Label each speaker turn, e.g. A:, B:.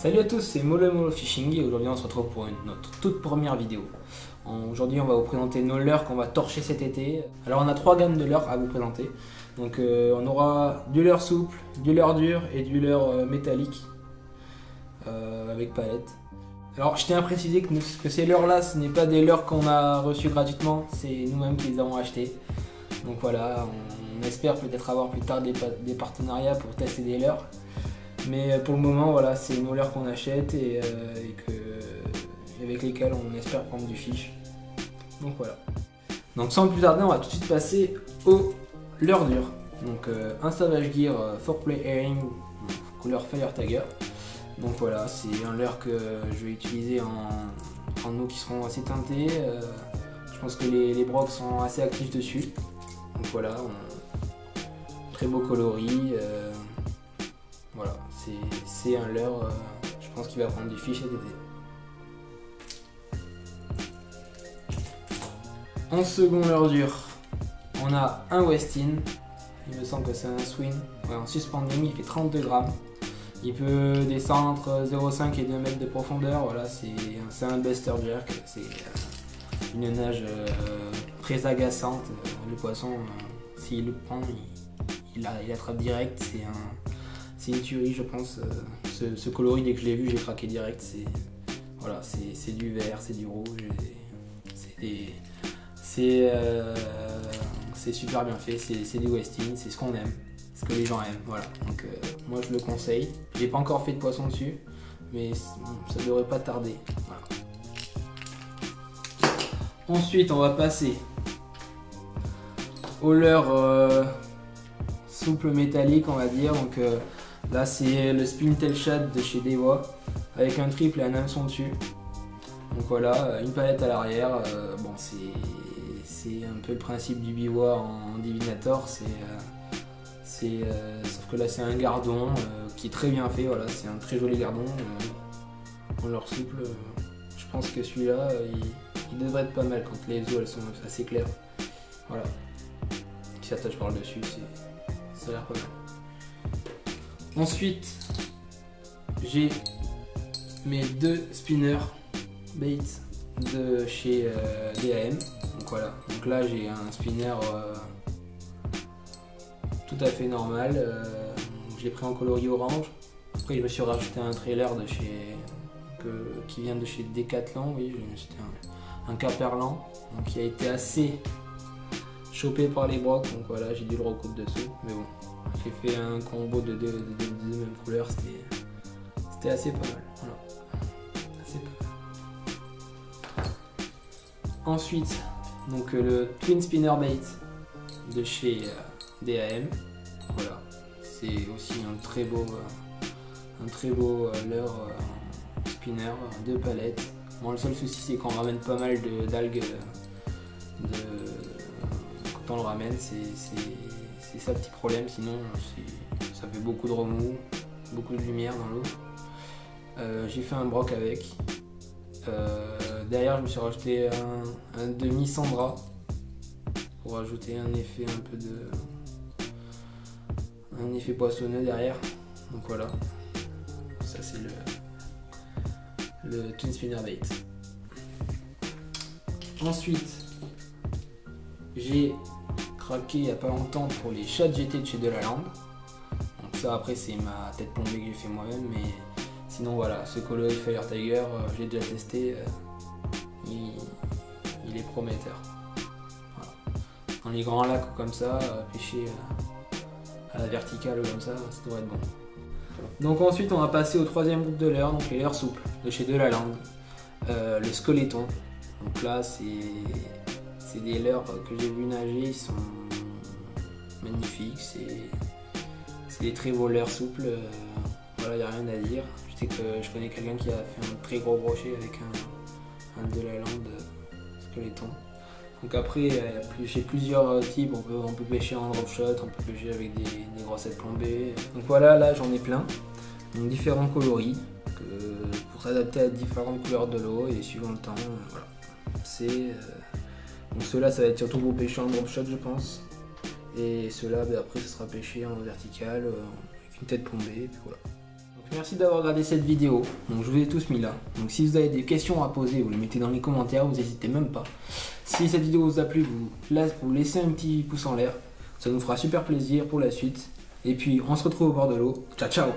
A: Salut à tous, c'est Molo Fishing et aujourd'hui on se retrouve pour notre toute première vidéo. Aujourd'hui on va vous présenter nos leurres qu'on va torcher cet été. Alors on a 3 gammes de leurres à vous présenter. Donc on aura du leurre souple, du leurre dur et du leurre métallique avec palette. Alors je tiens à préciser que ces leurres là ce n'est pas des leurres qu'on a reçus gratuitement, c'est nous-mêmes qui les avons achetés. Donc voilà, on espère peut-être avoir plus tard des partenariats pour tester des leurres. Mais pour le moment, voilà, c'est nos leurres qu'on achète et avec lesquelles on espère prendre du fiche. Donc voilà. Donc sans plus tarder, on va tout de suite passer au leurre dur. Donc un Savage Gear 4Play Airing couleur Fire Tiger. Donc voilà, c'est un leurre que je vais utiliser en eau qui seront assez teintées. Je pense que les brocs sont assez actifs dessus. Donc voilà, très beau coloris. Voilà, c'est un leurre, je pense qu'il va prendre du fiche cet été. En second leurre dur, on a un Westin. Il me semble que c'est un swing en suspending, il fait 32 grammes. Il peut descendre entre 0,5 et 2 mètres de profondeur. Voilà, c'est un buster jerk. C'est une nage très agaçante. Le poisson, s'il le prend, il attrape direct. C'est une tuerie, je pense. Ce coloris, dès que je l'ai vu, j'ai craqué direct. Voilà, c'est du vert, c'est du rouge. C'est super bien fait. C'est du Westin, c'est ce qu'on aime, ce que les gens aiment. Voilà. Donc moi, je le conseille. J'ai pas encore fait de poisson dessus, mais ça devrait pas tarder. Voilà. Ensuite, on va passer au leurre souple métallique, on va dire. Donc là, c'est le Spintail Shad de chez Dewa avec un triple et un hameçon dessus. Donc voilà, une palette à l'arrière. Bon, c'est un peu le principe du biwa en Divinator. Sauf que là, c'est un gardon qui est très bien fait. Voilà, c'est un très joli gardon en leurre souple. Je pense que celui-là, il devrait être pas mal quand les eaux elles sont assez claires. Voilà, qui s'attache par le dessus, ça a l'air pas mal. Ensuite, j'ai mes 2 spinners bait de chez DAM. Donc voilà. Donc là, j'ai un spinner tout à fait normal. Je l'ai pris en coloris orange. Après, je me suis rajouté un trailer qui vient de chez Decathlon. Oui, c'était un Caperlan, donc qui a été assez chopé par les brocs. Donc voilà, j'ai dû le recoudre dessous. Mais bon. J'ai fait un combo de deux mêmes couleurs, c'était assez pas mal. Voilà. Assez pas mal. Ensuite, donc le Twin Spinner Bait de chez DAM. Voilà, c'est aussi un très beau leurre spinner, 2 palettes. Bon, le seul souci c'est qu'on ramène pas mal d'algues quand on le ramène, c'est ça le petit problème, sinon ça fait beaucoup de remous, beaucoup de lumière dans l'eau. J'ai fait un broc avec. Derrière je me suis rajouté un demi Sandra pour rajouter un effet un effet poissonneux derrière. Donc voilà, ça c'est le Twin Spinner Bait. Ensuite j'ai craqué il n'y a pas longtemps pour les Shad GT de chez Delaland. Donc ça après c'est ma tête plombée que j'ai fait moi-même, mais sinon voilà, ce coloris Fire Tiger, j'ai déjà testé, il est prometteur. Voilà. Dans les grands lacs comme ça, pêcher à la verticale comme ça devrait être bon. Donc ensuite on va passer au 3e groupe de leurres, donc les leurres souples de chez Delaland. Le Skeleton, donc là c'est des leurres que j'ai vu nager, ils sont magnifiques, c'est des très beaux leurres souples, voilà, il n'y a rien à dire. Je sais que je connais quelqu'un qui a fait un très gros brochet avec un Delaland Skeleton. Donc après, j'ai plusieurs types, on peut pêcher en drop shot, on peut pêcher avec des grossettes plombées. Donc voilà, là j'en ai plein, donc différents coloris, pour s'adapter à différentes couleurs de l'eau et suivant le temps, voilà. Donc ceux-là, ça va être surtout pour pêcher en drop shot, je pense. Et ceux-là, après, ce sera pêché en vertical, avec une tête plombée, et puis voilà. Donc Merci d'avoir regardé cette vidéo. Donc je vous ai tous mis là. Donc si vous avez des questions à poser, vous les mettez dans les commentaires, vous n'hésitez même pas. Si cette vidéo vous a plu, vous laissez un petit pouce en l'air. Ça nous fera super plaisir pour la suite. Et puis on se retrouve au bord de l'eau. Ciao ciao.